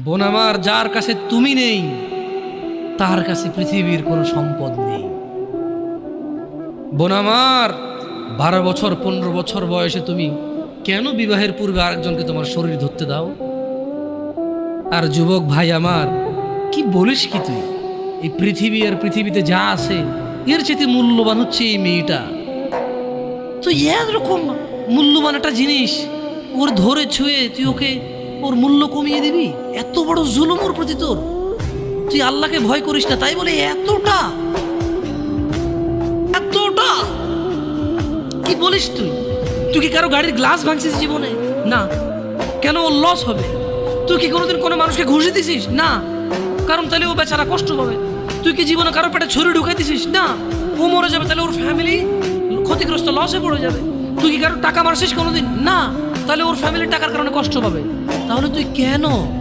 বোন আমার, যার কাছে তুমি নেই তার কাছে পৃথিবীর কোনো সম্পদ নেই। বোন আমার, 12 বছর 15 বছর বয়সে তুমি কেন বিবাহের পূর্বে আরেকজনকে তোমার শরীর ধরতে দাও? আর যুবক ভাই আমার, কি বলিস কি তুই? এই পৃথিবী আর পৃথিবীতে যা আছে এর চেয়ে মূল্যবান হচ্ছে এই মেয়েটা। তো এরকম মূল্যবান একটা জিনিস ওর ধরে ছুঁয়ে তুই ওকে ওর মূল্য কমিয়ে দিবি? এত বড় জুলুম ওর প্রতি তোর! তুই আল্লাহকে ভয় করিস না তাই বলে এতটা এতটা কি বলিস তুই? তুই কি কারো গাড়ির গ্লাস ভাঙছিস জীবনে? না। কেন? ওর লস হবে। তুই কি কোনোদিন কোনো মানুষকে ঘুষি দিছিস? না। কারণ তাহলে ও বেচারা কষ্ট পাবে। তুই কি জীবনে কারো পেটে ছুরি ঢুকাই দিছিস? না। ও মরে যাবে, তাহলে ওর ফ্যামিলি ক্ষতিগ্রস্ত, লসে পড়ে যাবে। তুই কি কারো টাকা মারছিস কোনোদিন? না। তাহলে ওর ফ্যামিলির টাকার কারণে কষ্ট পাবে। তাহলে তুই কেন